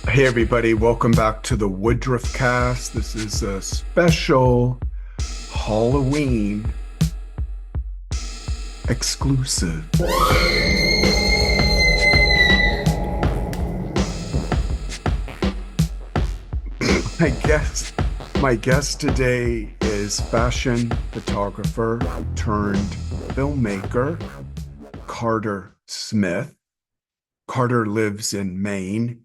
Hey everybody, welcome back to the Woodruff cast. This is a special Halloween exclusive. I guess my guest today is fashion photographer turned filmmaker Carter Smith. Carter lives in Maine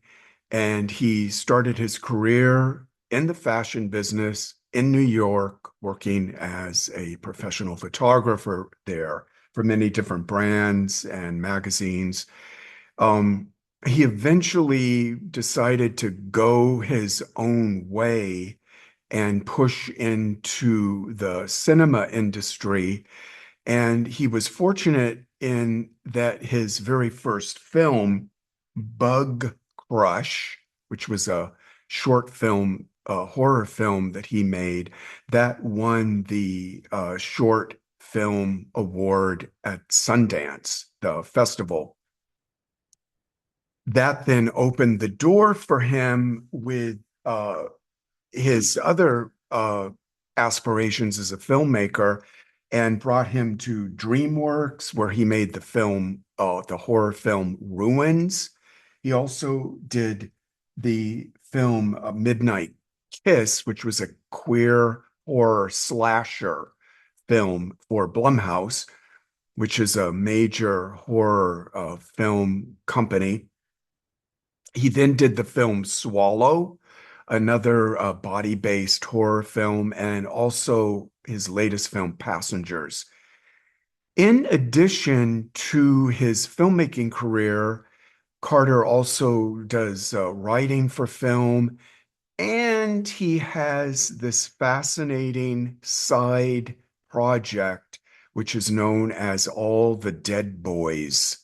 and he started his career in the fashion business in New York, working as a professional photographer there for many different brands and magazines. Um, he eventually decided to go his own way and push into the cinema industry. And he was fortunate in that his very first film, Bug Crush, which was a short film, a horror film that he made, that won the short film award at Sundance, the festival. That then opened the door for him with his other aspirations as a filmmaker and brought him to DreamWorks, where he made the horror film Ruins. He also did the film Midnight Kiss, which was a queer horror slasher film for Blumhouse, which is a major horror film company. He then did the film Swallow, another body-based horror film, and also his latest film, Passengers. In addition to his filmmaking career, Carter also does writing for film, and he has this fascinating side project, which is known as All the Dead Boys.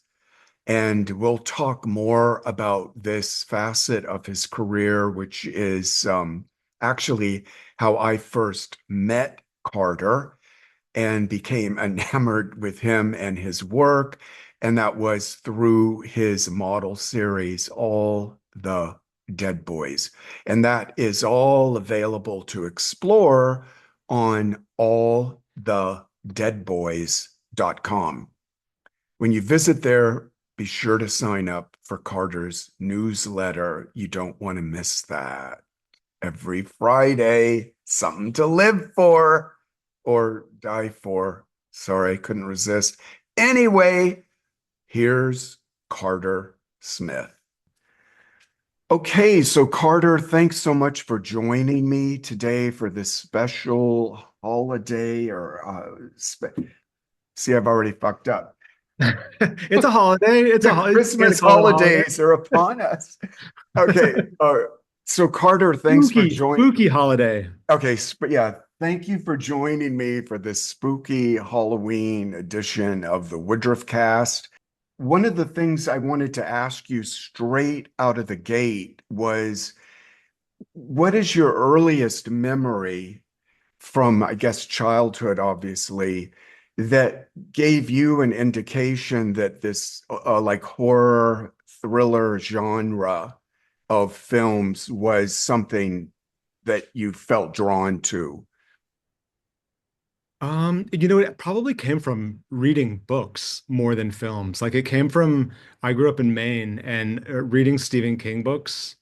And we'll talk more about this facet of his career, which is actually how I first met Carter and became enamored with him and his work. And that was through his model series, All the Dead Boys. And that is all available to explore on allthedeadboys.com. When you visit there, be sure to sign up for Carter's newsletter. You don't want to miss that. Every Friday, something to live for or die for. Sorry, I couldn't resist. Anyway, here's Carter Smith. Okay, so Carter, thanks so much for joining me today for this special holiday or see, I've already fucked up. It's a holiday. The Can't Christmas call it a holiday. holidays are upon us. Okay. So Carter, thanks for joining. Spooky holiday. Okay. Yeah. Thank you for joining me for this spooky Halloween edition of the Woodruff cast. One of the things I wanted to ask you straight out of the gate was, what is your earliest memory from, I guess, childhood, obviously, that gave you an indication that this like horror thriller genre of films was something that you felt drawn to? It probably came from reading books more than films. Like it came from, I grew up in Maine and reading Stephen King books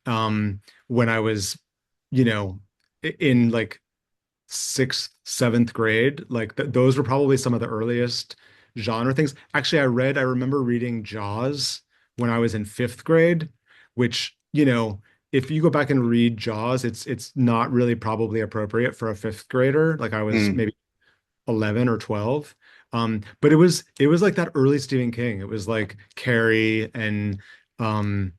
when I was, you know, in like sixth, seventh grade. Like th those were probably some of the earliest genre things. Actually, I remember reading Jaws when I was in fifth grade, which, if you go back and read Jaws, it's not really probably appropriate for a fifth grader. Like I was Mm. maybe 11 or 12. But it was like that early Stephen King. It was like Carrie and um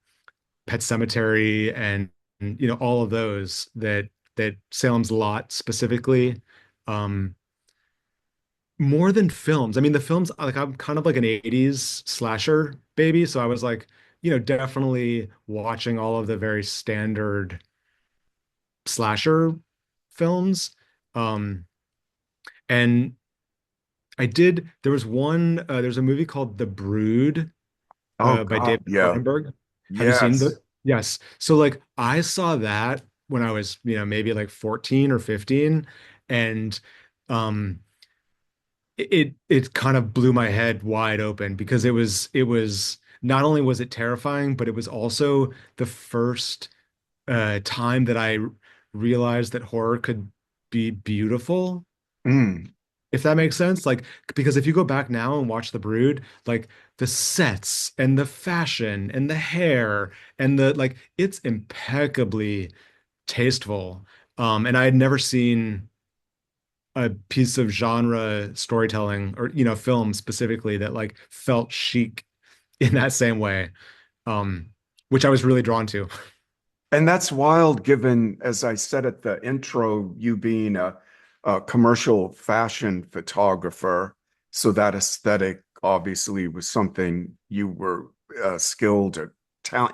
Pet Cemetery and all of those that Salem's Lot specifically. Um, More than films. I mean, the films, like I'm kind of like an 80s slasher baby, so I was like, definitely watching all of the very standard slasher films. Um, and there's a movie called The Brood Oh by God, David yeah. Cronenberg. Have you seen Yes. Yes. So like I saw that when I was, maybe like 14 or 15, and um it kind of blew my head wide open because it was not only was it terrifying, but it was also the first time that I realized that horror could be beautiful, Mm, if that makes sense. Like, because if you go back now and watch The Brood, like the sets and the fashion and the hair and the like, it's impeccably tasteful. And I had never seen a piece of genre storytelling or, film specifically that like felt chic in that same way, um, which I was really drawn to. and that's wild, given, as I said at the intro, you being a commercial fashion photographer. So that aesthetic obviously was something you were skilled or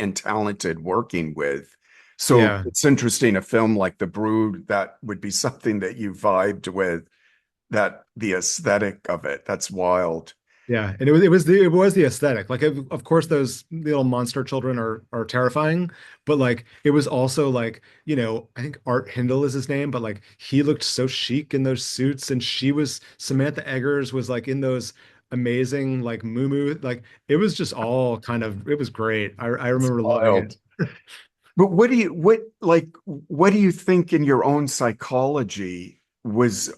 and talented working with. So Yeah. it's interesting, a film like The Brood, that would be something that you vibed with, that the aesthetic of it. That's wild. Yeah, and it was the aesthetic. Like, of course those little monster children are terrifying, but like it was also like, I think Art Hindle is his name, but like he looked so chic in those suits, and Samantha Eggers was like in those amazing like muumuu. Like it was just all kind of, it was great. I It's remember loving it. wild. But what do you think in your own psychology was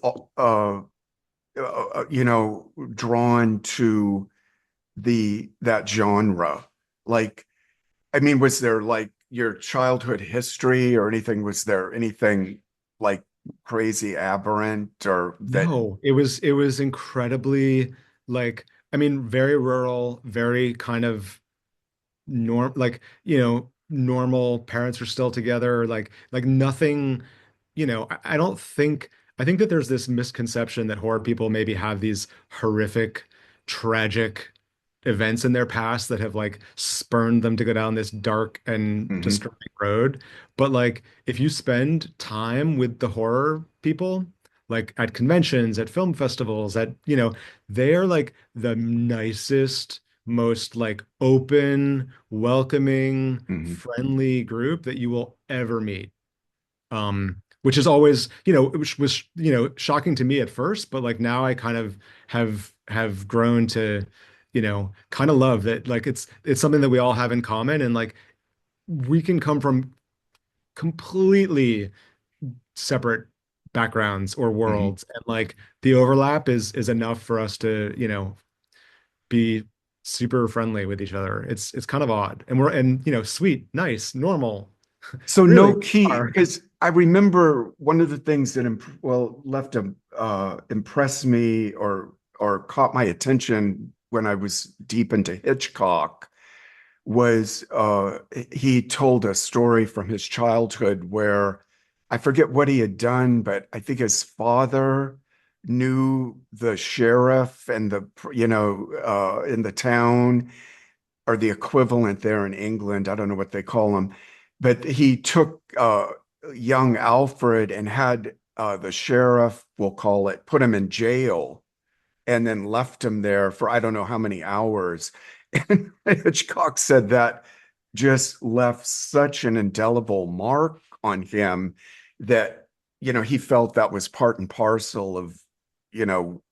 drawn to that genre? Like, I mean, was there like your childhood history or anything? Was there anything like crazy aberrant or that? No, it was incredibly like, I mean, very rural, very kind of like, normal parents are still together, like nothing, I don't think, I think that there's this misconception that horror people maybe have these horrific, tragic events in their past that have like spurned them to go down this dark and Mhm, disturbing road. But like if you spend time with the horror people, like at conventions, at film festivals, they are like the nicest, most like open, welcoming, mhm. friendly group that you will ever meet. Which is always, which was, shocking to me at first, but like now I kind of have grown to, kind of love that. Like it's something that we all have in common, and like we can come from completely separate backgrounds or Mhm. worlds, and like the overlap is enough for us to, be super friendly with each other. It's kind of odd, and sweet, nice, normal, So no really key, are. because I remember one of the things that left a impressed me or caught my attention when I was deep into Hitchcock was he told a story from his childhood where I forget what he had done, but I think his father knew the sheriff and in the town, or the equivalent there in England. I don't know what they call them, but he took young Alfred and had the sheriff, we'll call it, put him in jail and then left him there for I don't know how many hours. And Hitchcock said that just left such an indelible mark on him that, he felt that was part and parcel of,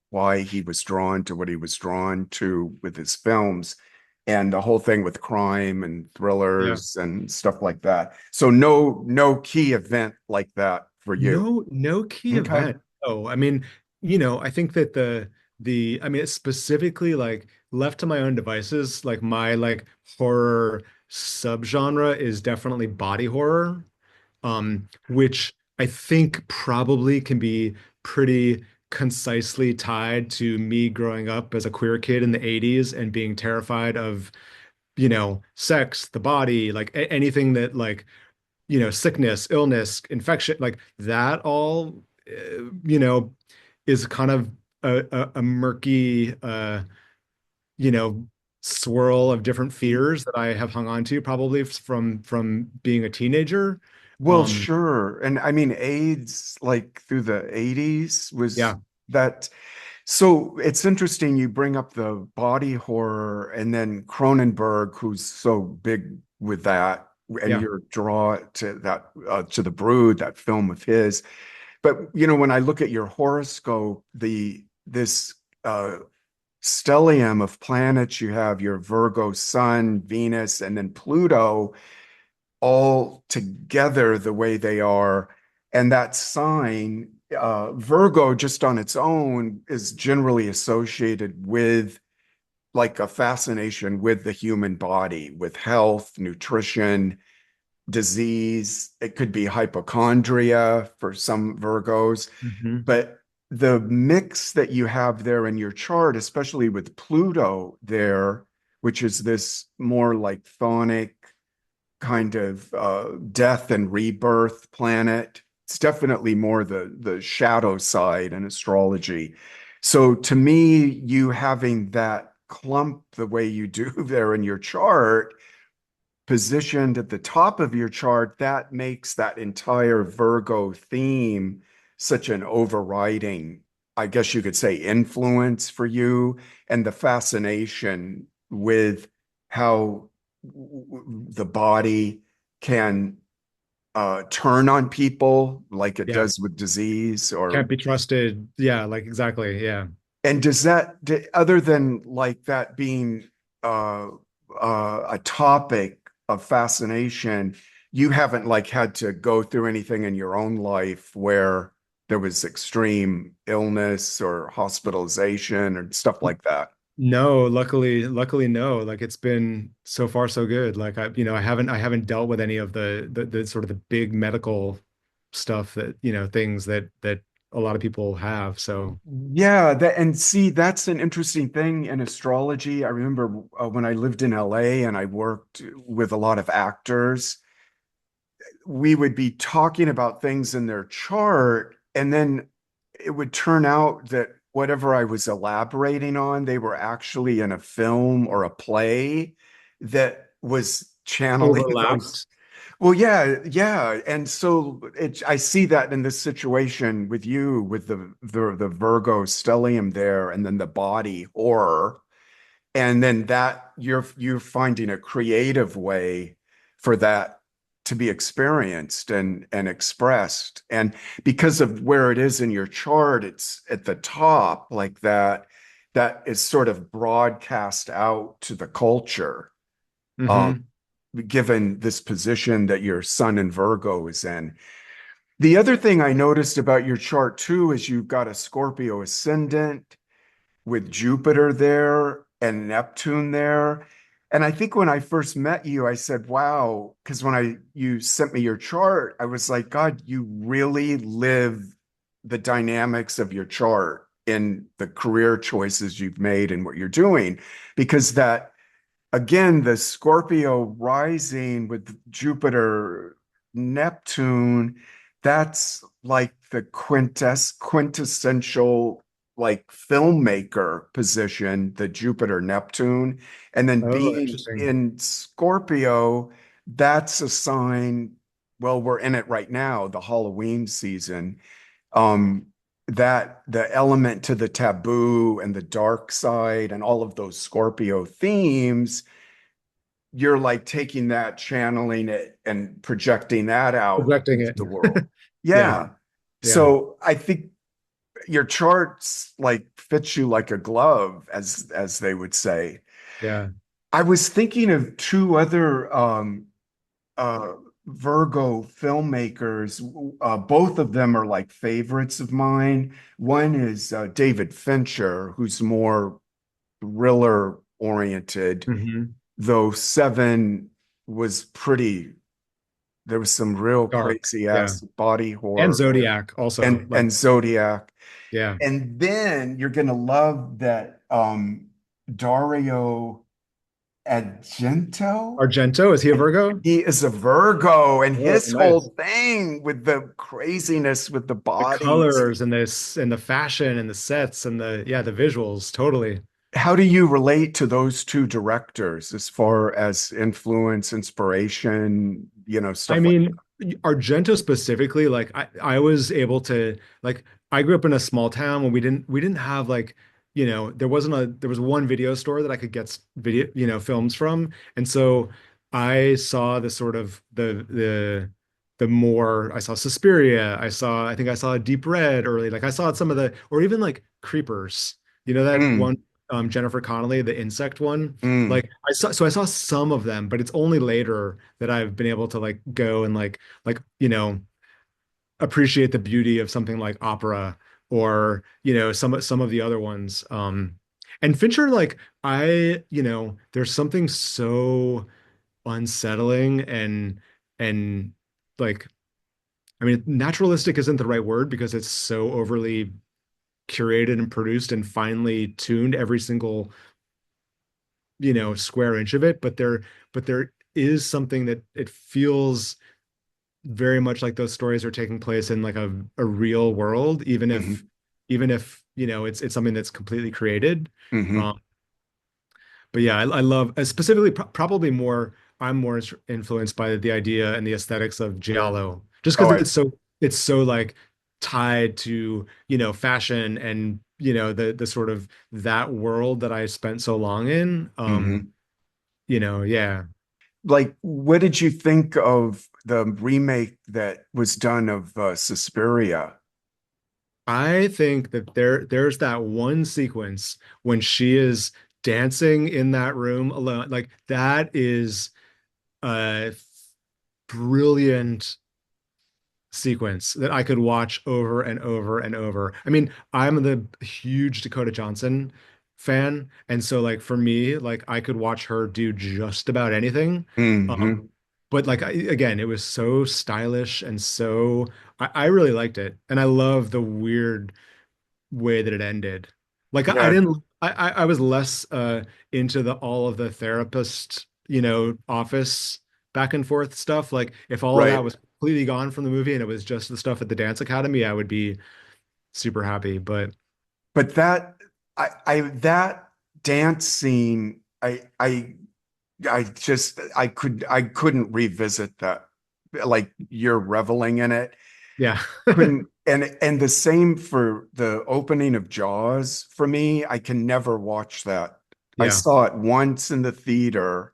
why he was drawn to what he was drawn to with his films and the whole thing with crime and Yeah. thrillers and stuff like that. So no key event like that for you. No key Okay. event. Oh, I mean, I think that I mean, it's specifically like left to my own devices, like my like horror subgenre is definitely body horror, which I think probably can be pretty concisely tied to me growing up as a queer kid in the 80s and being terrified of, sex, the body, like anything that like, sickness, illness, infection, like that all, you know, is kind of a murky, you know, swirl of different fears that I have hung on to probably from being a teenager. Well, Um, sure. And I mean, AIDS, like through the 80s, was yeah, that. So it's interesting you bring up the body horror and then Cronenberg, who's so big with that. and Yeah. your draw to that to The Brood, that film of his. But when I look at your horoscope, the this stellium of planets, you have your Virgo Sun, Venus, and then Pluto all together the way they are. And that sign, Virgo, just on its own, is generally associated with like a fascination with the human body, with health, nutrition, disease. It could be hypochondria for some Virgos. Hmm. But the mix that you have there in your chart, especially with Pluto there, which is this more like chthonic kind of death and rebirth planet. It's definitely more the shadow side in astrology. So to me, you having that clump the way you do there in your chart, positioned at the top of your chart, that makes that entire Virgo theme such an overriding, I guess you could say, influence for you, and the fascination with how the body can turn on people like it Yeah. does with disease or Can't be trusted. Yeah, like exactly. Yeah. and does that other than like that being uh a topic of fascination, you haven't like had to go through anything in your own life where there was extreme illness or hospitalization or stuff like that? No, luckily no. Like it's been so far so good. Like I haven't dealt with any of the sort of the big medical stuff that, things that a lot of people have. So, Yeah, that and see, that's an interesting thing in astrology. I remember when I lived in LA and I worked with a lot of actors, we would be talking about things in their chart, and then it would turn out that whatever I was elaborating on, they were actually in a film or a play that was channeling those. overlapped. Well, yeah, yeah. And so I see that in this situation with you, with the Virgo stellium there, and then the body horror. And then that you're finding a creative way for that to be experienced and expressed. And because of where it is in your chart, it's at the top like that, that is sort of broadcast out to the culture, um, Hmm. given this position that your sun in Virgo is in. The other thing I noticed about your chart too is you've got a Scorpio ascendant with Jupiter there and Neptune there. And I think when I first met you, I said, wow, because when you sent me your chart, I was like, God, you really live the dynamics of your chart in the career choices you've made and what you're doing. Because that again, the Scorpio rising with Jupiter, Neptune, that's like the quintessential like filmmaker position, the Jupiter Neptune. And then Oh, being interesting. in Scorpio, that's a sign, well, we're in it right now, the Halloween season. Um, that the element to the taboo and the dark side and all of those Scorpio themes, you're like taking that, channeling it, and projecting that out Projecting into it. the world. Yeah. Yeah. Yeah. So I think your charts like fits you like a glove, as they would say. Yeah. I was thinking of two other uh Virgo filmmakers. Both of them are like favorites of mine. One is David Fincher, who's more thriller oriented, Hmm. though Seven was pretty, there was some real Dark. crazy Yeah. ass body And horror there. Zodiac also. Like, And Zodiac. yeah. And then you're gonna love that Dario Argento. Argento, is he a Virgo? He is a Virgo, and Oh, his nice. whole thing with the craziness with the The bodies. colors and this and the fashion and the sets and the visuals, totally. How do you relate to those two directors as far as influence, inspiration, I stuff like mean, Argento specifically, like I was able to like I grew up in a small town when we didn't have like, there was one video store that I could get video, films from. And so I saw the sort of the more I saw Suspiria, I think I saw Deep Red early. Like I saw some of the or even like Creepers. You know that Mm, one Jennifer Connelly, the insect one? mm, Like I saw some of them, but it's only later that I've been able to like go and appreciate the beauty of something like opera or some of the other ones. And Fincher, like there's something so unsettling and like I mean naturalistic isn't the right word because it's so overly curated and produced and finely tuned every single square inch of it, but there is something that it feels very much like those stories are taking place in like a real world, hmm even if it's something that's completely created. hmm Um, but yeah, I love specifically probably more. I'm more influenced by the idea and the aesthetics of giallo, just Oh, because it's so like tied to fashion and the sort of that world that I spent so long in. hmm Yeah. Like, what did you think of the remake that was done of Suspiria? I think that there's that one sequence when she is dancing in that room alone. Like that is a brilliant sequence that I could watch over and over and over. I mean, I'm the huge Dakota Johnson fan, and so like for me, like I could watch her do just about anything. Hmm But like again, it was so stylish and so I really liked it, and I love the weird way that it ended. Like I Yeah, didn't I was less into the all of the therapist, office back and forth stuff. Like if all of that right. was completely gone from the movie and it was just the stuff at the dance academy, I would be super happy. But But that dance scene, I couldn't revisit that. Like you're reveling in it. yeah. Couldn't and the same for the opening of Jaws for me. I can never watch that. I Yeah. saw it once in the theater,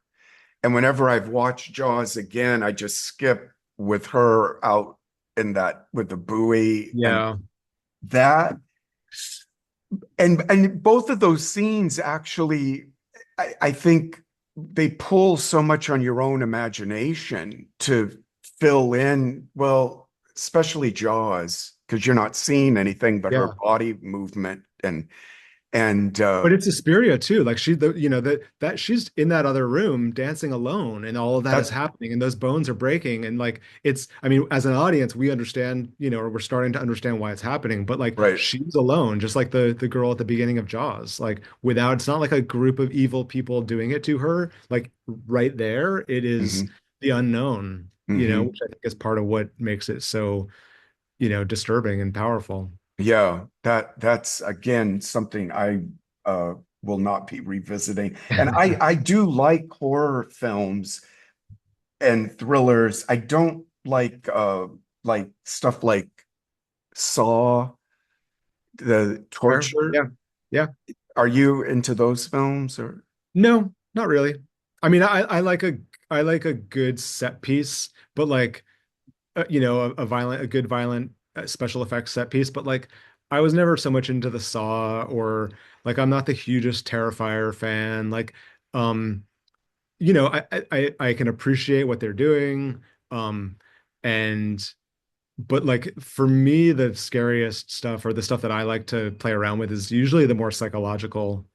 and whenever I've watched Jaws again, I just skip with her out in that with the buoy and Yeah. that and both of those scenes actually I think they pull so much on your own imagination to fill in, well, especially Jaws, because you're not seeing anything but her Yeah. body movement and But it's Suspiria too. Like that she's in that other room dancing alone, and all of that is that happening, and those bones are breaking, and like it's. I mean, as an audience, we understand, or we're starting to understand why it's happening. But like right. she's alone, just like the girl at the beginning of Jaws. Like without, it's not like a group of evil people doing it to her. Like right there, it is hmm the unknown. hmm Which I think is part of what makes it so disturbing and powerful. Yeah, that's again something I uh will not be revisiting. And I do like horror films and thrillers. I don't like stuff like Saw, the Fair. torture. Yeah. Yeah. Are you into those films or No, not really. I mean, I like a good set piece, but like a good violent special effects set piece. But like, I was never so much into the Saw or like I'm not the hugest Terrifier fan. Like, um, I can appreciate what they're doing, um, and but like for me, the scariest stuff or the stuff that I like to play around with is usually the more psychological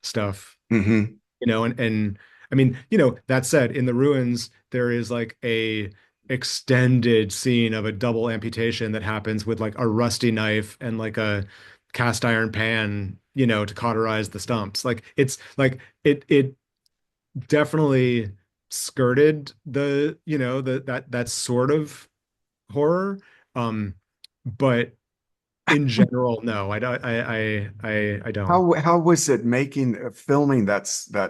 stuff. hmm And I mean, that said, in the ruins there is like a extended scene of a double amputation that happens with like a rusty knife and like a cast iron pan, to cauterize the stumps. Like it's like it definitely skirted the, that sort of horror. Um, but in general, no, I don't I don't. how was it making filming that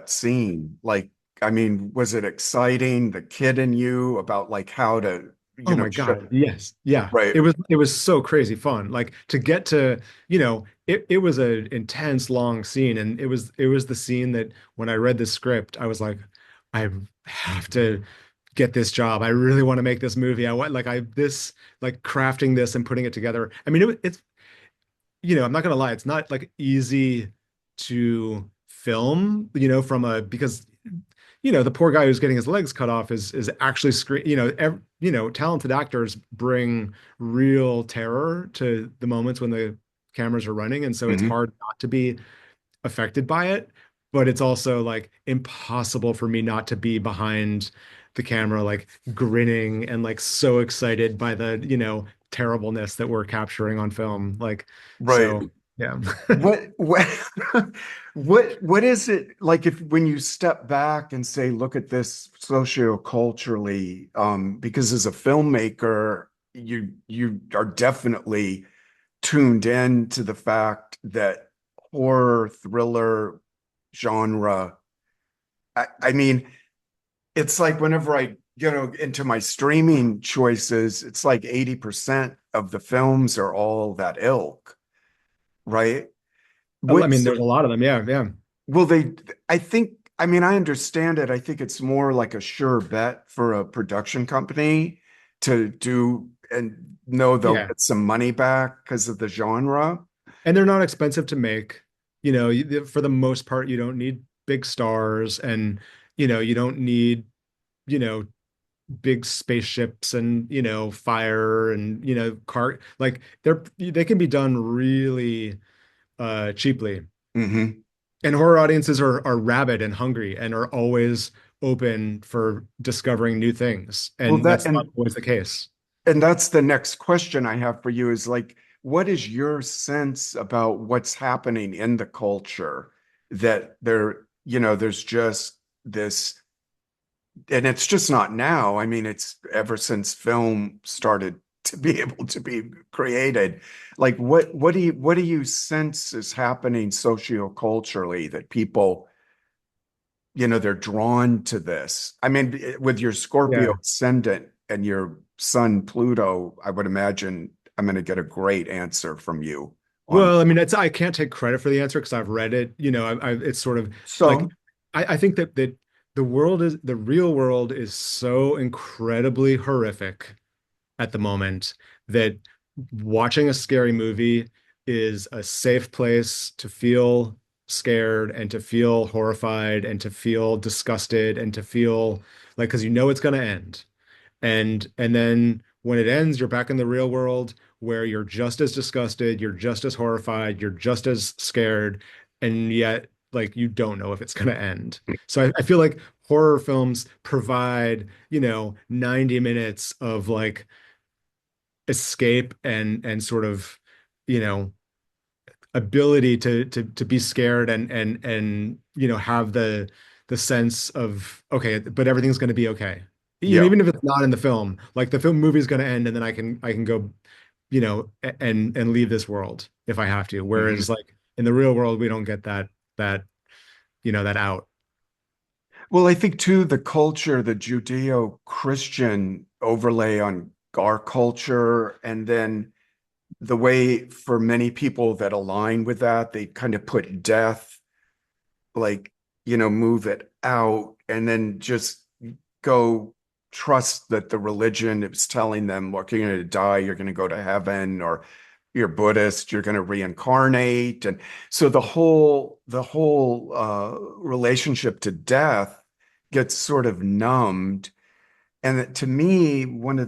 scene? Like, I mean, was it exciting, the kid in you about like how to, Oh my show God. Yes. Yeah. right. It was so crazy fun. Like to get to, it was an intense long scene and it was the scene that when I read the script, I was like, I have to get this job. I really want to make this movie. I want like I this like crafting this and putting it together. I mean, it's I'm not gonna lie, it's not like easy to film, from a because the poor guy who's getting his legs cut off is actually screen, talented actors bring real terror to the moments when the cameras are running, and so it's Hmm. hard not to be affected by it, but it's also like impossible for me not to be behind the camera, like grinning and like so excited by the, terribleness that we're capturing on film. Like, Right. so yeah. What what is it like if when you step back and say, look at this socioculturally, because as a filmmaker, you are definitely tuned in to the fact that horror thriller genre, I mean, it's like whenever I into my streaming choices, it's like 80% of the films are all that ilk, right? I mean, What's there's a lot of them. Yeah, yeah. Will they, I think, I mean, I understand it. I think it's more like a sure bet for a production company to do and know they'll Yeah. get some money back because of the genre. And they're not expensive to make. For the most part, you don't need big stars and, you don't need, you know, big spaceships and, fire and, car like they can be done really cheaply. Hmm. And horror audiences are rabid and hungry and are always open for discovering new things. Well, And that's not always the case. and that's the next question I have for you is like, what is your sense about what's happening in the culture that there's just this, and it's just not now. I mean, it's ever since film started to be able to be created. Like, what do you sense is happening socioculturally that people, they're drawn to this? I mean, with your Scorpio Yeah. ascendant and your sun Pluto, I would imagine I'm going to get a great answer from you on. Well, I mean, I can't take credit for the answer because I've read it. It's sort of like So, I think that the real world is so incredibly horrific at the moment that watching a scary movie is a safe place to feel scared and to feel horrified and to feel disgusted and to feel like because it's going to end. And then when it ends, you're back in the real world where you're just as disgusted, you're just as horrified, you're just as scared, and yet like you don't know if it's going to end. So I feel like horror films provide, 90 minutes of like escape and sort of, you know, ability to be scared and have the sense of okay, but everything's going to be okay. yeah. Even if it's not in the film, like the film movie is going to end and then I can go, and leave this world if I have to. Mhm. Whereas like in the real world, we don't get that that out. Well, I think too, the culture, the Judeo-Christian overlay on our culture, and then the way for many people that align with that, they kind of put death, like, move it out and then just go trust that the religion is telling them, look, you're going to die, you're going to go to heaven, or you're Buddhist, you're going to reincarnate. And so the whole relationship to death gets sort of numbed. And to me,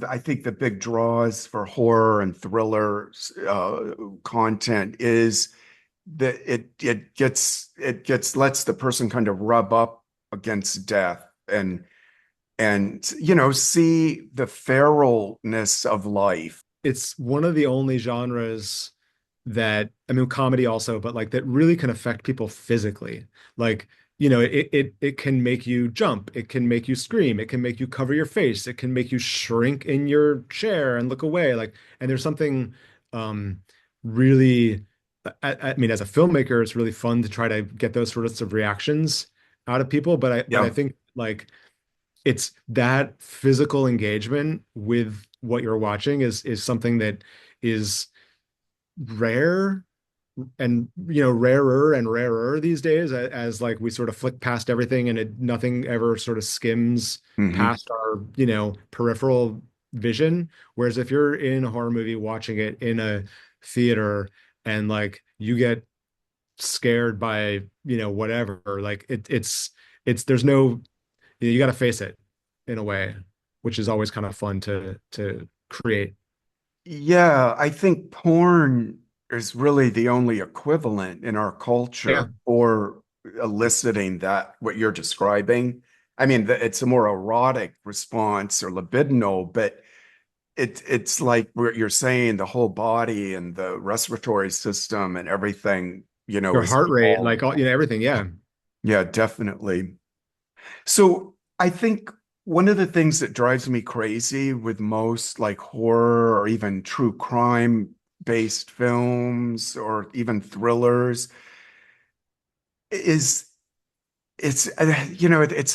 I think the big draws for horror and thriller content is that it lets the person kind of rub up against death and see the feralness of life. It's one of the only genres that, I mean, comedy also, but like that really can affect people physically. Like, it can make you jump, it can make you scream, it can make you cover your face, it can make you shrink in your chair and look away. Like, and there's something really, I mean, as a filmmaker, it's really fun to try to get those sorts of reactions out of people. But I Yeah. think like it's that physical engagement with what you're watching is something that is rare rarer and rarer these days as like we sort of flick past everything and nothing ever sort of skims Hmm. past our, peripheral vision. Whereas if you're in a horror movie watching it in a theater and like you get scared by, whatever, like it's there's no, you got to face it in a way, which is always kind of fun to create. Yeah, I think porn is really the only equivalent in our Yeah. culture for eliciting that, what you're describing. I mean, it's a more erotic response or libidinal, but it's like what you're saying, the whole body and the respiratory system and everything, Your is heart rate, involved. like all, everything. Yeah. Yeah, definitely. So I think one of the things that drives me crazy with most like horror or even true crime based films or even thrillers is it's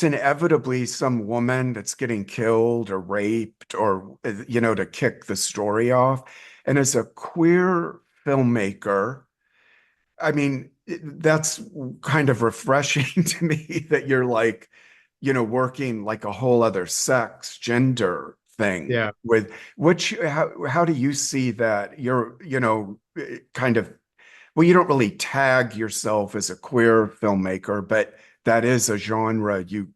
inevitably some woman that's getting killed or raped or to kick the story off. And as a queer filmmaker, I mean, that's kind of refreshing to me that you're like, working like a whole other sex, gender thing Yeah. with how do you see that? You're, kind of, well, you don't really tag yourself as a queer filmmaker, but that is a genre you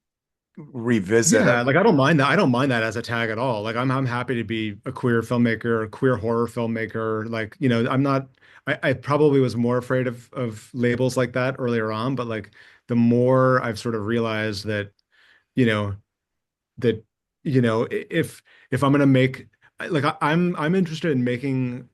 revisit. Yeah, like I don't mind that. I don't mind that as a tag at all. Like I'm happy to be a queer filmmaker, a queer horror filmmaker. Like, I'm not I probably was more afraid of labels like that earlier on, but like the more I've sort of realized that, you know, that, if I'm gonna make like I'm interested in making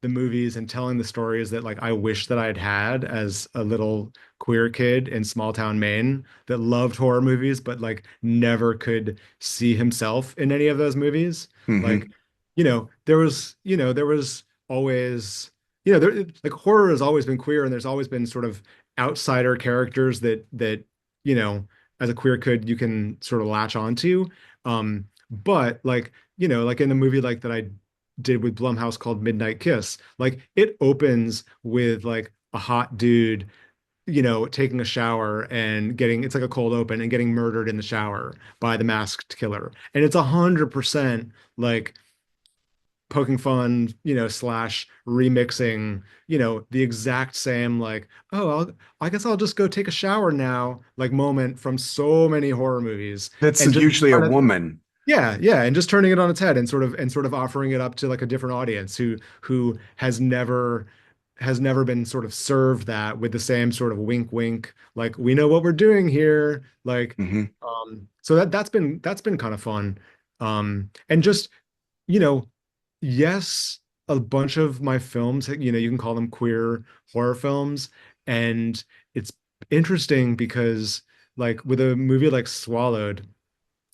the movies and telling the stories that like I wish that I'd had as a little queer kid in small town Maine that loved horror movies but like never could see himself in any of those movies. Like, Hmm. there was always, there like horror has always been queer and there's always been sort of outsider characters that, you know, as a queer kid you can sort of latch onto. But like, like in the movie like that I did with Blumhouse called Midnight Kiss. Like it opens with like a hot dude, taking a shower and getting it's like a cold open and getting murdered in the shower by the masked killer. And it's 100% like poking fun, slash remixing, the exact same like, oh, I guess I'll just go take a shower now, like moment from so many horror movies That's and just usually a kind of woman. yeah, yeah, and just turning it on its head and sort of offering it up to like a different audience who has never been sort of served that with the same sort of wink wink, like we know what we're doing here. Like Hmm. so that's been kind of fun. And just, you know, yes, a bunch of my films, you can call them queer horror films, and it's interesting because like with a movie like Swallowed,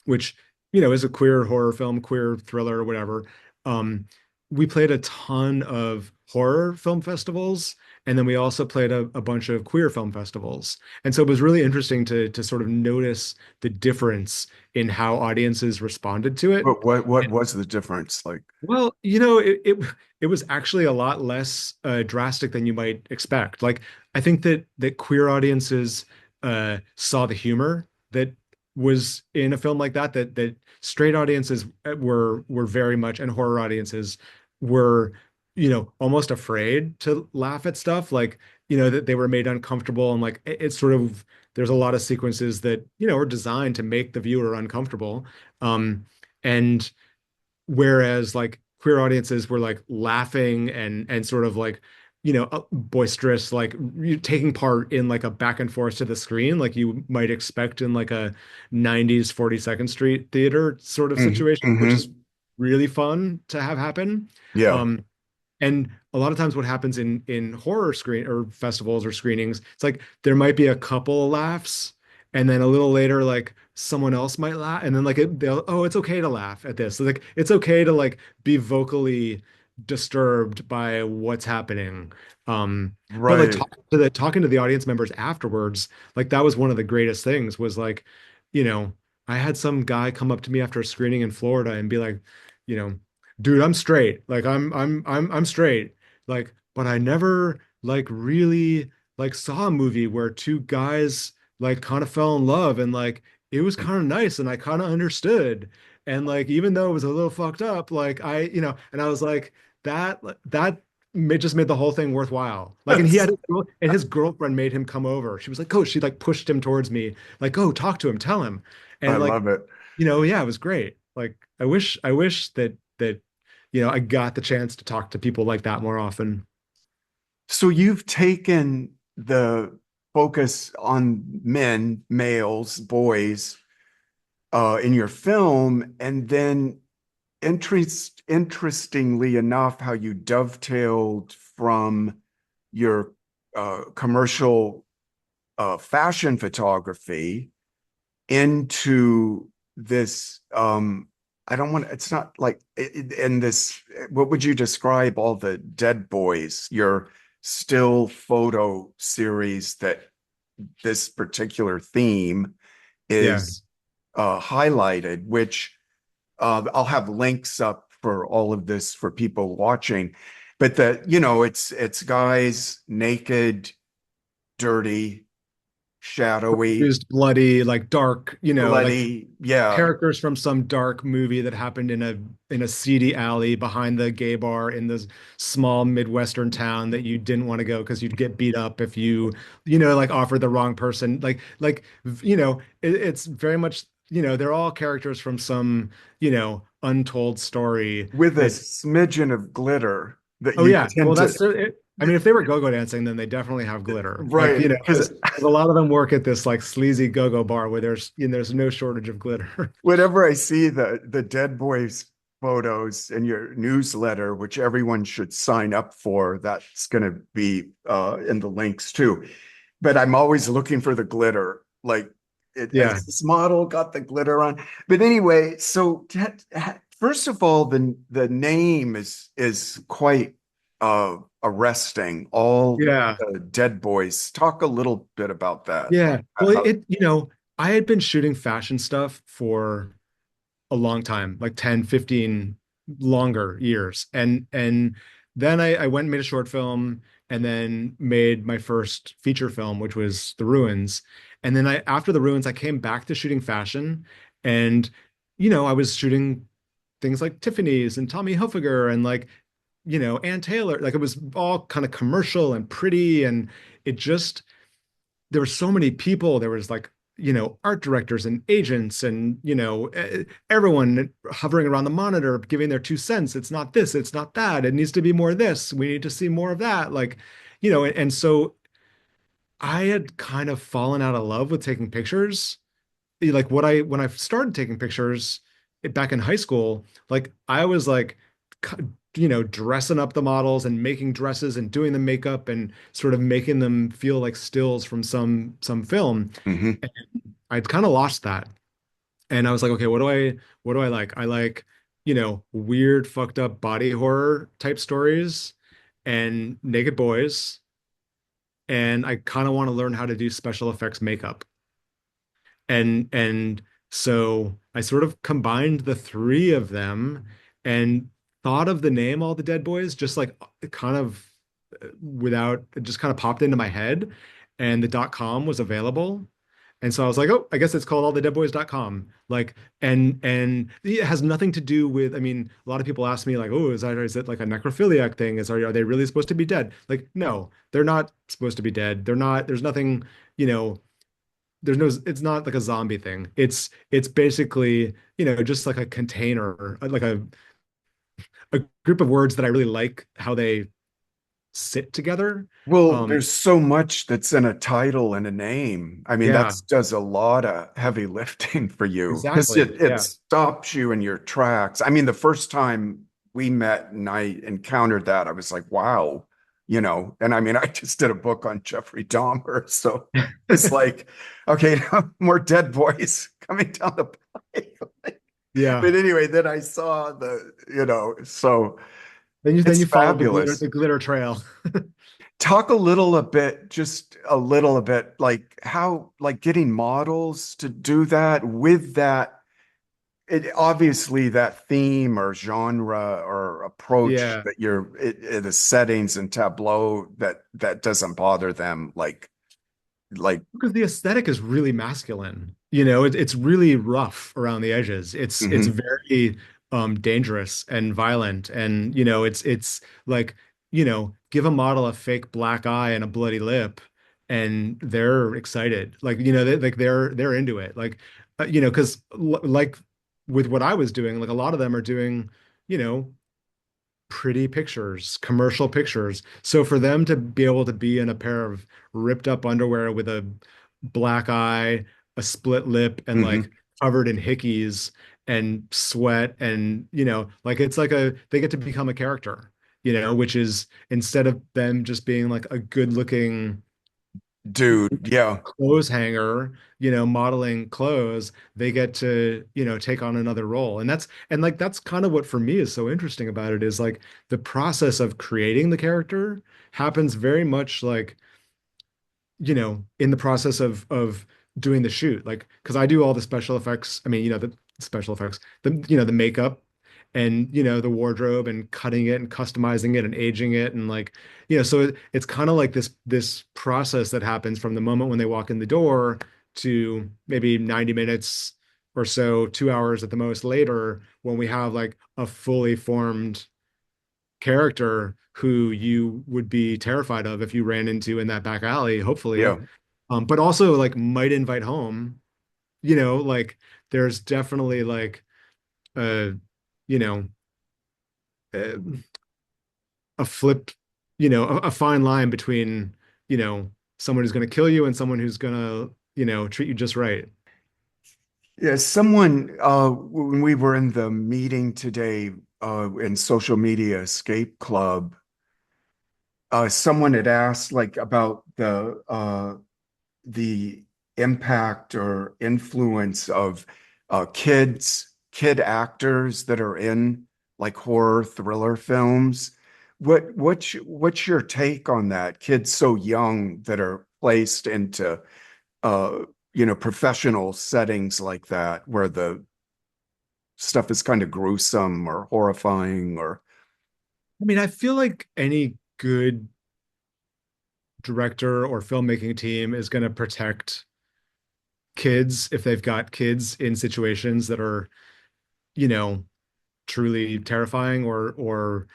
which is a queer horror film, queer thriller, or whatever. Um, we played a ton of horror film festivals, and then we also played a bunch of queer film festivals. And so it was really interesting to sort of notice the difference in how audiences responded to it. But what was the difference? Like, Well, it was actually a lot less drastic than you might expect. Like, I think that queer audiences saw the humor that was in a film like that straight audiences were very much, and horror audiences were, almost afraid to laugh at stuff, like, that they were made uncomfortable, and like it's sort of there's a lot of sequences that, are designed to make the viewer uncomfortable. And whereas like queer audiences were like laughing and sort of like, boisterous, like you taking part in like a back and forth to the screen like you might expect in like a 90s 42nd Street theater sort of situation, which is mm-hmm. really fun to have happen. Yeah, um and a lot of times what happens in horror screen or festivals or screenings, it's like there might be a couple of laughs and then a little later like someone else might laugh and then like they'll, oh, it's okay to laugh at this. So, like it's okay to like be vocally disturbed by what's happening. But like right. talking to the audience members afterwards, like that was one of the greatest things was like, you know, I had some guy come up to me after a screening in Florida and be like, you know, dude, I'm straight. Like I'm straight. Like, but I never like really like saw a movie where two guys like kind of fell in love and like it was kind of nice and I kind of understood. And like even though it was a little fucked up, like and I was like that just made the whole thing worthwhile. Like, and he That's, had and his girlfriend made him come over. She was like, "Oh," she like pushed him towards me, like, "Oh, talk to him, tell him." I And like, love it. yeah, it was great. Like, I wish that I got the chance to talk to people like that more often. So you've taken the focus on men, males, boys, in your film, and then interestingly enough, how you dovetailed from your commercial fashion photography into this I don't want it's not like in this what would you describe all the dead boys, your still photo series that this particular theme Yeah. is highlighted, which I'll have links up for all of this for people watching. But it's guys naked, dirty, shadowy, Used bloody, like dark, like bloody. Yeah, characters from some dark movie that happened in a seedy alley behind the gay bar in this small Midwestern town that you didn't want to go because you'd get beat up if like offered the wrong person. It's very much, they're all characters from some, untold story with a that, smidgen of glitter that oh you yeah, well tend to, that's it. I mean, if they were go-go dancing, then they definitely have glitter. Like, right? Because because a lot of them work at this like sleazy go-go bar where there's no shortage of glitter. whenever I see the Dead Boys photos in your newsletter, which everyone should sign up for, that's going to be in the links too. But I'm always looking for the glitter. Like, Yeah. has this model got the glitter on? But anyway, so first of all, the name is quite arresting. All Yeah. the Dead Boys. Talk a little bit about that. Yeah. Well, How- I had been shooting fashion stuff for a long time, like 10, 15 longer years. And then I went and made a short film and then made my first feature film, which was The Ruins. And then after The Ruins, I came back to shooting fashion and, I was shooting things like Tiffany's and Tommy Hilfiger and like, Ann Taylor. Like it was all kind of commercial and pretty and it just there were so many people. There was like, art directors and agents and, everyone hovering around the monitor, giving their 2 cents. It's not this, it's not that. It needs to be more of this. We need to see more of that. Like, and so I had kind of fallen out of love with taking pictures. Like when I started taking pictures back in high school, like I was like, dressing up the models and making dresses and doing the makeup and sort of making them feel like stills from some film. Mhm. And I'd kind of lost that. And I was like, okay, what do I like? I like, weird, fucked up body horror type stories and naked boys. And I kind of want to learn how to do special effects makeup. And so I sort of combined the three of them and thought of the name All the Dead Boys just like kind of without it just kind of popped into my head and the .com was available. And so I was like, oh, I guess it's called allthedeadboys.com. Like, and it has nothing to do with, I mean, a lot of people ask me like, oh, is it like a necrophiliac thing? Are they really supposed to be dead? Like, no, they're not supposed to be dead. They're not, there's nothing, you know, it's not like a zombie thing. It's basically, just like a container, like a group of words that I really like how they sit together. Well, Um, there's so much that's in a title and a name. I mean, that yeah, does a lot of heavy lifting for you because exactly. it Yeah. stops you in your tracks. I mean, the first time we met and I encountered that, I was like, wow, and I mean, I just did a book on Jeffrey Dahmer. So it's like, okay, more dead boys coming down the pike. Yeah. But anyway, then I saw so Then it's you follow fabulous. the glitter trail. Talk a little a bit, just a little a bit, like how, like getting models to do that with that. it obviously that theme or genre or approach Yeah. that the settings and tableau that doesn't bother them like Because the aesthetic is really masculine. It's really rough around the edges. It's mhm, very dangerous and violent. And it's like, give a model a fake black eye and a bloody lip and they're excited. Like, they're into it. Like, because like with what I was doing, like a lot of them are doing, you know, pretty pictures, commercial pictures. So for them to be able to be in a pair of ripped up underwear with a black eye, a split lip, and like mhm. covered in hickeys and sweat, and like it's like they get to become a character, which is instead of them just being like a good looking Dude, yeah, clothes hanger, modeling clothes, they get to, take on another role. And that's kind of what for me is so interesting about it is like the process of creating the character happens very much like, in the process of doing the shoot. Like, because I do all the special effects. I mean, the special effects, the makeup and the wardrobe and cutting it and customizing it and aging it and like, so it's kind of like this process that happens from the moment when they walk in the door to maybe 90 minutes or so, 2 hours at the most later, when we have like a fully formed character who you would be terrified of if you ran into in that back alley, hopefully. yeah. But also like might invite home, like there's definitely like a, you know, a, a flip, a fine line between, someone who's going to kill you and someone who's going to, treat you just right. Yeah, someone when we were in the meeting today in social media escape club, someone had asked like about the impact or influence of kid actors that are in like horror thriller films. What's your take on that? Kids so young that are placed into uh, professional settings like that where the stuff is kind of gruesome or horrifying or I mean, I feel like any good director or filmmaking team is going to protect kids if they've got kids in situations that are, you know, truly terrifying or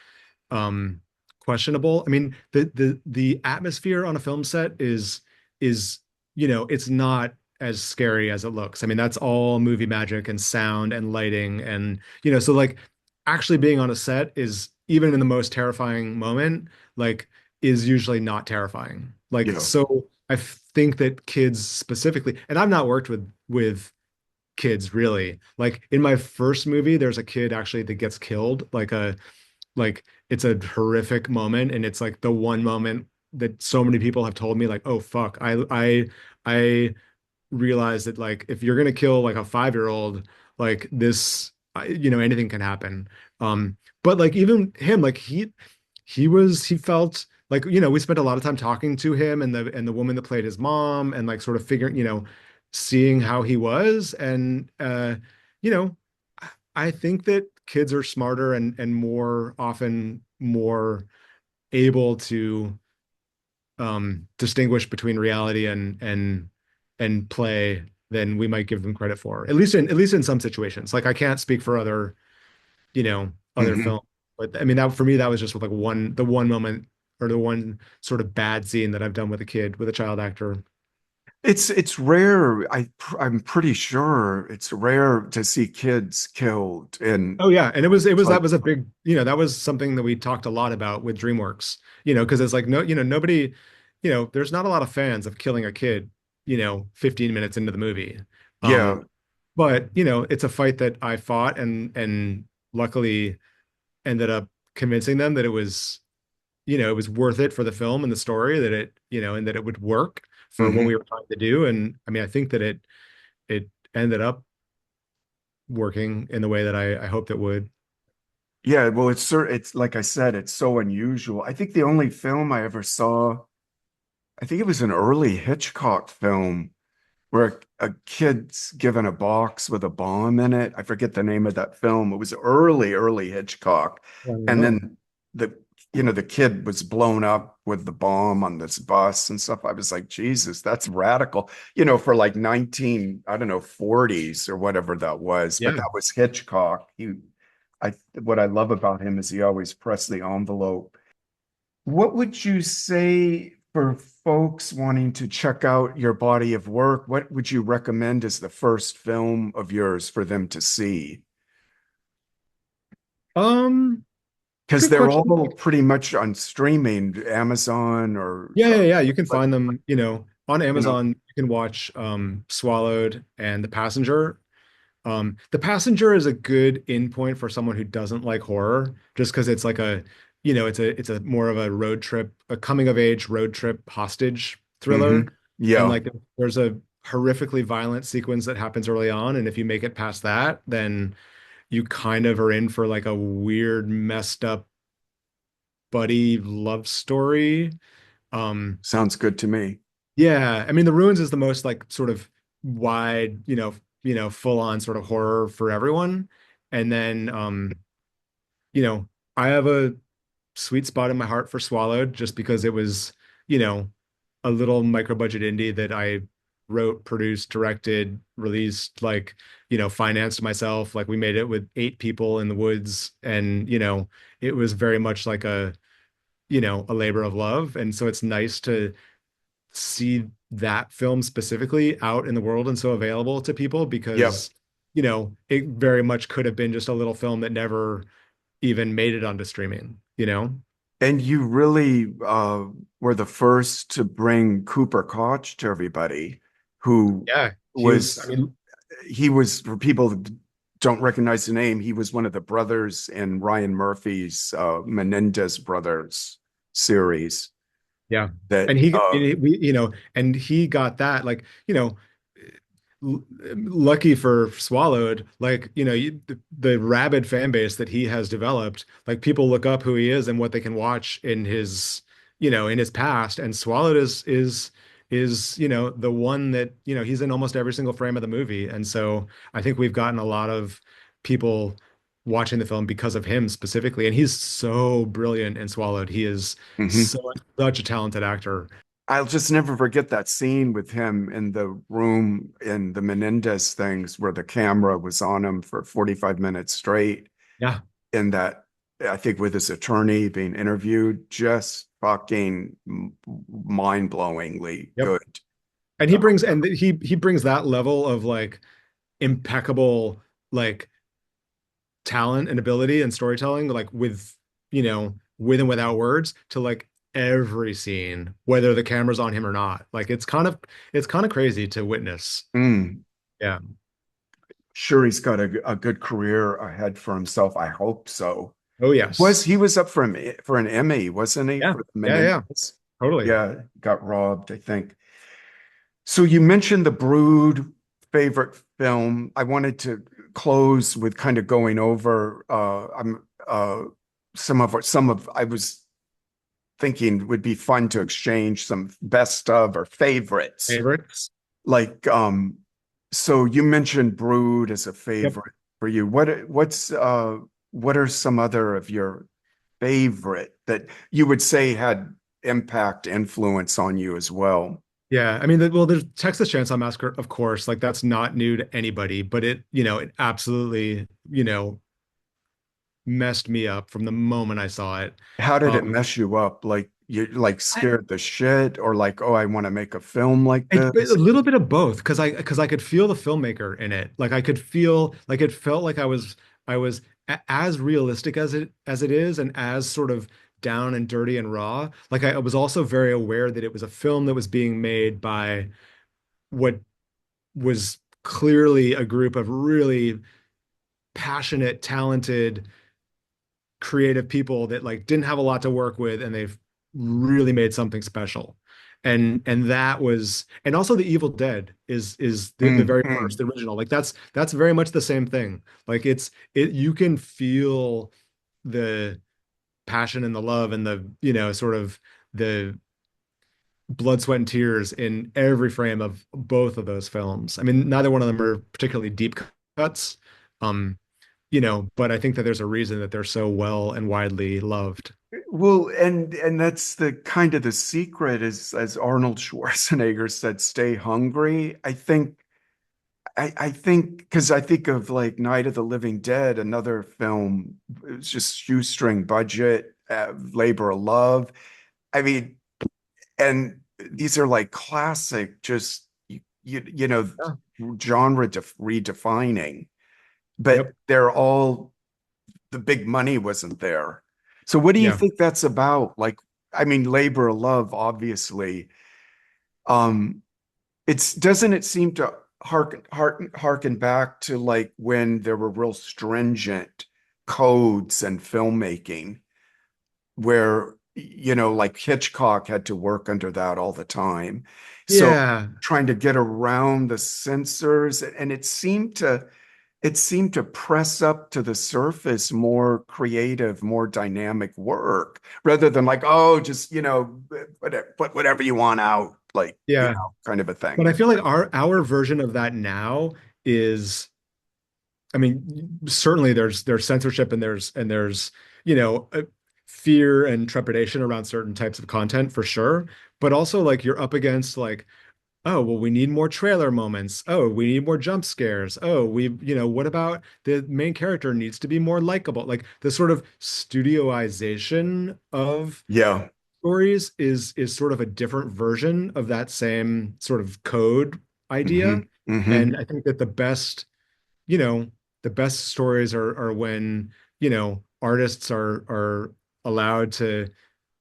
um questionable. I mean, the atmosphere on a film set is it's not as scary as it looks. I mean, that's all movie magic and sound and lighting and so like actually being on a set is even in the most terrifying moment, like is usually not terrifying. Like yeah. so I think that kids specifically, and I've not worked with kids really. Like in my first movie, there's a kid actually that gets killed, like it's a horrific moment and it's like the one moment that so many people have told me like, oh fuck, I realized that like if you're gonna kill like a 5-year-old, like this, anything can happen. But like even him, like he felt like, we spent a lot of time talking to him and the woman that played his mom and like sort of figuring, seeing how he was. And you know, I think that kids are smarter and more often more able to distinguish between reality and play than we might give them credit for. At least in some situations. Like I can't speak for other Mhm. film, but I mean that for me that was just like the one moment or the one sort of bad scene that I've done with a kid with a child actor. It's rare. I'm pretty sure it's rare to see kids killed in Oh yeah, and it was like that was a big, that was something that we talked a lot about with DreamWorks, because it's like no, nobody, there's not a lot of fans of killing a kid, 15 minutes into the movie. yeah. But it's a fight that I fought and luckily ended up convincing them that it was worth it for the film and the story that and that it would work for what Hmm. we were trying to do. And I mean, I think that it ended up working in the way that I hoped it would. Yeah, well, it's like I said, it's so unusual. I think the only film I ever saw, I think it was an early Hitchcock film, where a kid's given a box with a bomb in it. I forget the name of that film. It was early, early Hitchcock. I don't And know. then the, the kid was blown up with the bomb on this bus and stuff. I was like, Jesus, that's radical, for like 19, I don't know, 40s or whatever that was. But Yeah. that was Hitchcock. What I love about him is he always pressed the envelope. What would you say for folks wanting to check out your body of work? What would you recommend as the first film of yours for them to see? Um, Because Good they're question. all pretty much on streaming, Amazon or Yeah, yeah, yeah. You can but find them, on you know, Amazon. You can watch Swallowed and The Passenger. The Passenger is a good in point for someone who doesn't like horror, just because it's like it's a more of a road trip, a coming of age road trip hostage thriller. And yeah, like there's a horrifically violent sequence that happens early on, and if you make it past that, then you kind of are in for like a weird, messed up buddy love story. Um, sounds good to me. yeah, I mean, The Ruins is the most like sort of wide, full on sort of horror for everyone. And then, you know, I have a sweet spot in my heart for Swallowed just because it was, you know, a little micro budget indie that I wrote, produced, directed, released, like, financed myself. Like we made it with 8 people in the woods, and it was very much like a labor of love. And so it's nice to see that film specifically out in the world and so available to people Yep. because, it very much could have been just a little film that never even made it onto streaming. And you really were the first to bring Cooper Koch to everybody, who Yeah, I was mean, he was for people that don't recognize the name, he was one of the brothers in Ryan Murphy's Menendez Brothers series yeah. that And he got that, like, lucky for Swallowed, like, the rabid fan base that he has developed, like people look up who he is and what they can watch in his past. And Swallowed is the one that, he's in almost every single frame of the movie. And so I think we've gotten a lot of people watching the film because of him specifically. And he's so brilliant in Swallowed. He is Mhm. such a talented actor. I'll just never forget that scene with him in the room in the Menendez things where the camera was on him for 45 minutes straight. Yeah. In that, I think with his attorney being interviewed, just fucking mind-blowingly Yep. good. And he brings that level of like impeccable like talent and ability and storytelling, like with and without words, to like every scene, whether the camera's on him or not. Like it's kind of crazy to witness. Mm. Yeah. Sure, he's got a good career ahead for himself. I hope so. Oh He yes. was up for an Emmy, wasn't he, Yeah. for the Yeah, yeah. Menendez? Totally. Yeah, got robbed, I think. So you mentioned The Brood, favorite film. I wanted to close with kind of going over I'm some of I was thinking would be fun to exchange some best of or favorites. Favorites. Like so you mentioned Brood as a Yep. favorite for you. What are some other of your favorite that you would say had impact, influence on you as well? Yeah, I mean, well, there's Texas Chainsaw Massacre, of course. Like that's not new to anybody, but it absolutely, messed me up from the moment I saw it. How did it Um, mess you up? Like you like I, scared the shit or like, oh, I want to make a film like a this? little bit of both, because I could feel the filmmaker in it. Like I could feel like it felt like I was as realistic as it is, and as sort of down and dirty and raw. Like I was also very aware that it was a film that was being made by what was clearly a group of really passionate, talented, creative people that like didn't have a lot to work with, and they've really made something special. And that was, and also The Evil Dead is the very first, Mm-hmm. the original. Like that's very much the same thing. Like you can feel the passion and the love and the sort of the blood, sweat, and tears in every frame of both of those films. I mean, neither one of them are particularly deep cuts, um, but I think that there's a reason that they're so well and widely loved. Well, and that's the kind of the secret is, as Arnold Schwarzenegger said, stay hungry. I think because I think of like Night of the Living Dead, another film. It was just shoestring budget, labor of love. I mean, and these are like classic, just Yeah. genre redefining, but Yep. they're all the big money wasn't there. So what do you Yeah. think that's about? Like, I mean, labor of love, obviously. Um, it's doesn't it seem to harken back to like when there were real stringent codes and filmmaking where like Hitchcock had to work under that all the time. So Yeah. trying to get around the censors, and it seemed to press up to the surface more creative, more dynamic work rather than like, oh, just put whatever you want out, like, Yeah. kind of a But thing. I feel like our version of that now is, I mean, certainly there's censorship and there's you know uh, fear and trepidation around certain types of content for sure. But also like you're up against like, oh, well, we need more trailer moments. Oh, we need more jump scares. Oh, what about the main character needs to be more likable? Like the sort of studioization of Yeah. stories is sort of a different version of that same sort of code idea. Hmm. Hmm. And I think that you know, the best stories are when, artists are allowed to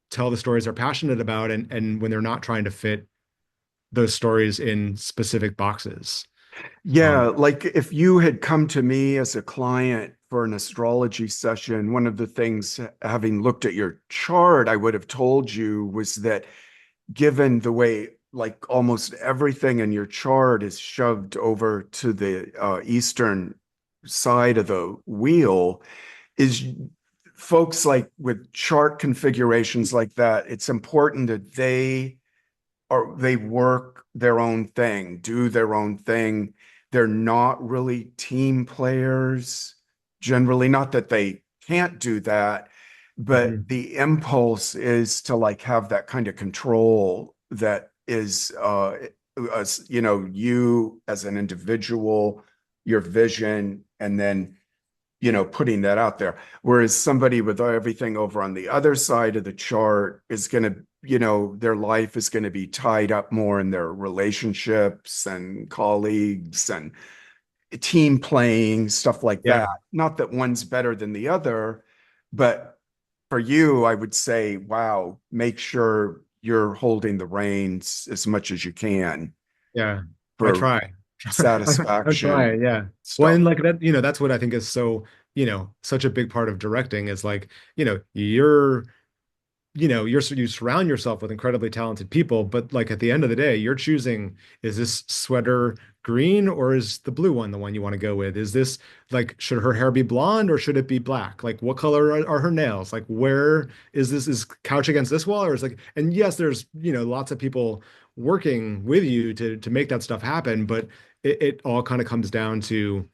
tell the stories they're passionate about and when they're not trying to fit those stories in specific boxes. Yeah, Um, like if you had come to me as a client for an astrology session, one of the things, having looked at your chart, I would have told you was that given the way like almost everything in your chart is shoved over to the eastern side of the wheel, is folks like with chart configurations like that, it's important that they work their own thing, do their own thing. They're not really team players, generally. Not that they can't do that, but mhm. the impulse is to like have that kind of control that is, you as an individual, your vision, and then putting that out there. Whereas somebody with everything over on the other side of the chart is going to, their life is going to be tied up more in their relationships and colleagues and team playing, stuff like that. Yeah, Not that one's better than the other, but for you, I would say, wow, make sure you're holding the reins as much as you can yeah. I for try. I try, satisfaction yeah. Well, stuff. and like that, that's what I think is so, such a big part of directing is like, you surround yourself with incredibly talented people, but like at the end of the day, you're choosing, is this sweater green or is the blue one the one you want to go with? Is this like, should her hair be blonde or should it be black? Like, what color are her nails? Like, where is couch against this wall? Or is like, and yes, there's, lots of people working with you to make that stuff happen, but it all kind of comes down to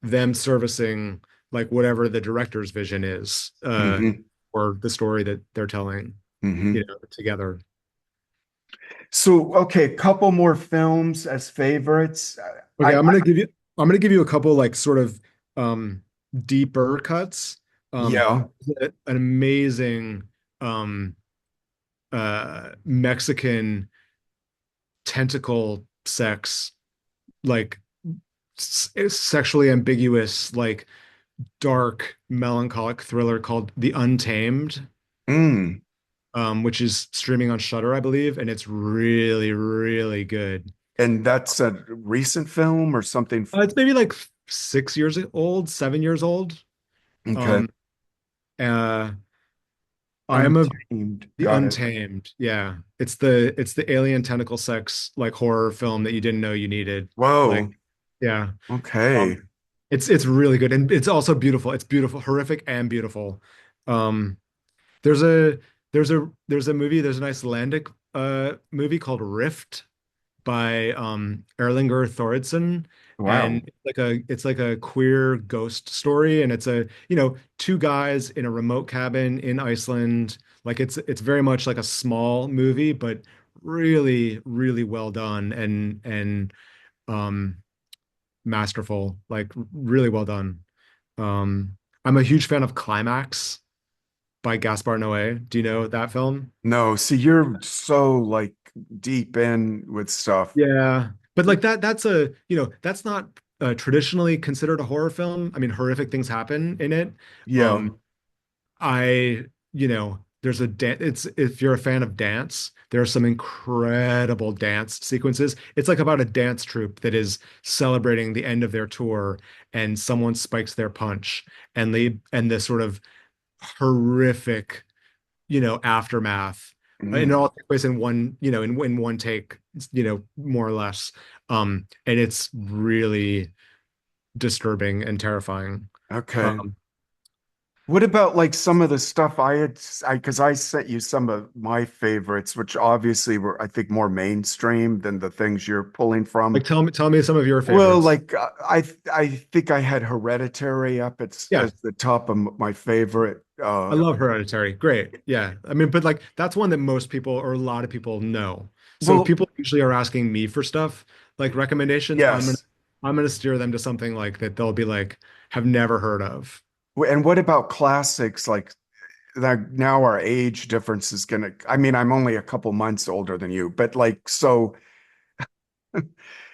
them servicing like whatever the director's vision is, Hmm. or the story that they're telling, Hmm. together. So, okay, couple more films as favorites. Okay, I'm gonna give you a couple like sort of um deeper cuts. Yeah. An amazing um Mexican tentacle sex, like sexually ambiguous, like dark, melancholic thriller called The Untamed, Mm. which is streaming on Shudder, I believe, and it's really, really good. And that's a recent film or something. It's maybe like 6 years old, 7 years old. Okay. Um, uh, I am a Untamed. The Got it. Untamed. Yeah, it's the alien tentacle sex like horror film that you didn't know you needed. Like, Whoa. yeah, Okay. it's really good and it's also beautiful. It's beautiful, horrific and beautiful. Um, there's a there's a movie. There's an Icelandic a movie called Rift by Erlinger Thordarson, and Wow. it's like a queer ghost story, and it's a, you know, two guys in a remote cabin in Iceland. Like it's very much like a small movie, but really, really well done and um masterful, like really well done. Um, I'm a huge fan of Climax by Gaspar Noé. Do you know that film? No, see, you're so like deep in with stuff. Yeah, but like that's a, you know, that's not traditionally considered a horror film. I mean, horrific things happen in it. Yeah. Um, I, you know, there's a dance. It's if you're a fan of dance, there are some incredible dance sequences. It's like about a dance troupe that is celebrating the end of their tour, and someone spikes their punch, and the sort of horrific, you know, aftermath. And it Mm, all takes place in one, you know, in one take, you know, more or less. And it's really disturbing and terrifying. okay. Um, What about like some of the stuff because I sent you some of my favorites, which obviously were, I think, more mainstream than the things you're pulling from. like tell me some of your Well, favorites. like I think I had Hereditary up Yeah, as the top of my favorite. I love Hereditary. Great. Yeah. I mean, but like that's one that most people or a lot of people know. So if Well, people usually are asking me for stuff like recommendations, yes. I'm gonna steer them to something like that they'll be like, have never heard of. And what about classics like that? Now our age difference is gonna, I mean, I'm only a couple months older than you, but like, so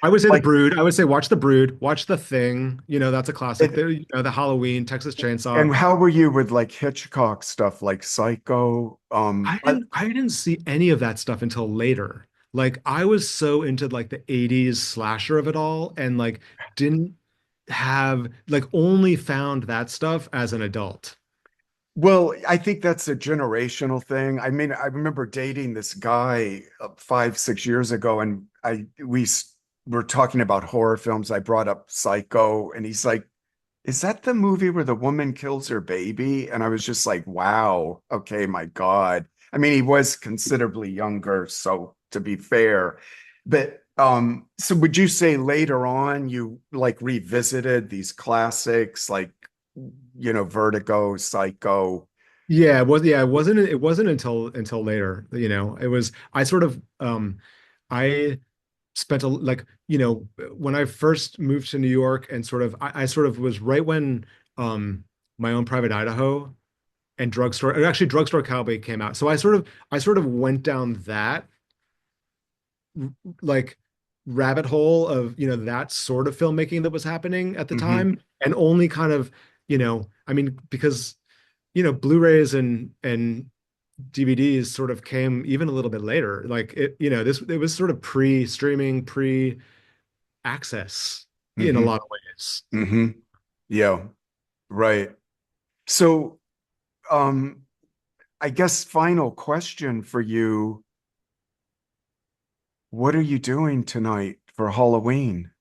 I would say The like, Brood. I would say watch The Brood, watch The Thing. You know, that's a classic. it, The Halloween, Texas and Chainsaw. how were you with like Hitchcock stuff, like Psycho? I didn't see any of that stuff until later. Like I was so into like the 80s slasher of it all and like didn't have like only found that stuff as an adult. Well, I think that's a generational thing. I mean, I remember dating this guy 5, 6 years ago, and were talking about horror films. I brought up Psycho, and he's like, "Is that the movie where the woman kills her baby?" And I was just like, "Wow, okay, my God." I mean, he was considerably younger, so to be fair, but so would you say later on you like revisited these classics, like Vertigo, Psycho? It wasn't until later, you know. It was I sort of I spent a like, you know, when I first moved to New York and sort of I sort of was right when um My Own Private Idaho and Drugstore Cowboy came out. So I sort of went down that like rabbit hole of, you know, that sort of filmmaking that was happening at the Hmm. time and only kind of, you know, I mean, because, you know, Blu-rays and DVDs sort of came even a little bit later. Like you know, it was sort of pre-streaming, pre-access in a Hmm. lot of ways. Hmm. Yeah, right. So, um, I guess final question for you. What are you doing tonight for Halloween?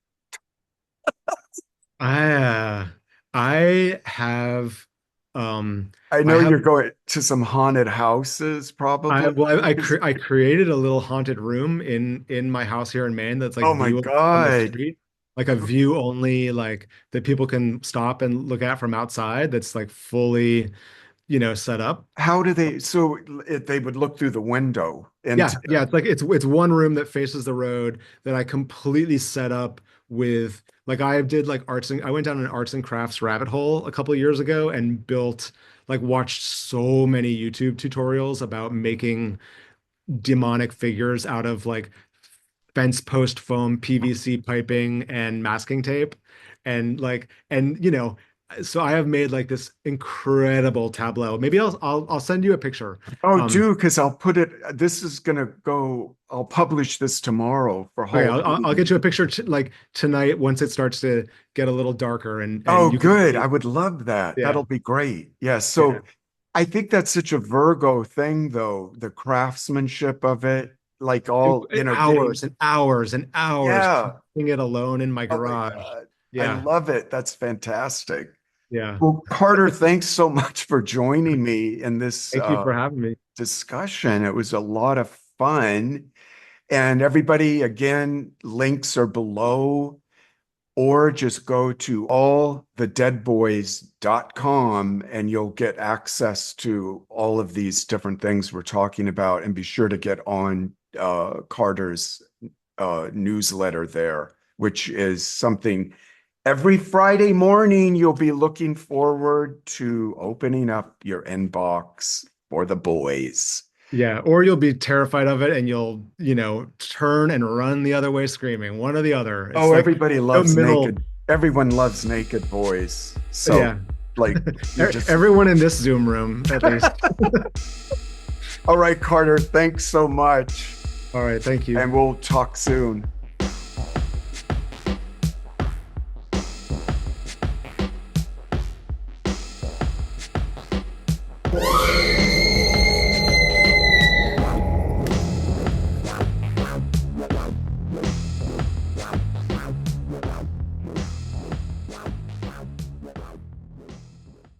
I I have um I I know have you're going to some haunted houses, probably. I created a little haunted room in my house here in Maine that's like Oh my view from the God. street, like a view only, like that people can stop and look at from outside. That's like fully, you know, set up. How do they, so they would look through the window into, Yeah, it's like it's one room that faces the road that I completely set up with like I did like I went down an arts and crafts rabbit hole a couple of years ago and built like watched so many YouTube tutorials about making demonic figures out of like fence post foam, PVC piping, and masking tape. And like, and you know, so I have made like this incredible tableau. Maybe I'll send you a picture. oh, Um, do, because I'll put it, this is going to go, I'll publish this tomorrow for okay, I'll Halloween. get you a picture t like tonight once it starts to get a little darker Oh, and you can good. I see. would love that. Yeah, That'll be great. Yes. yeah. So I think that's such a Virgo thing, though, the craftsmanship of it, like all, getting, Hours and hours and hours yeah. crafting it alone in my Oh my garage. God. I Yeah, love it. That's fantastic. yeah. Well, Carter, thanks so much for joining me in this Thank you for having me. discussion. It was a lot of fun. And everybody, again, links are below, or just go to allthedeadboys.com and you'll get access to all of these different things we're talking about. And be sure to get on Carter's newsletter there, which is something every Friday morning you'll be looking forward to opening up your inbox for the boys. Yeah, or you'll be terrified of it and you'll, turn and run the other way screaming, one or the other. It's Oh, like everybody no loves middle. naked. Everyone loves naked boys. So, Yeah. like, you just, Everyone in this Zoom room, at least. all right, Carter, thanks so much. All right, thank you. And we'll talk soon.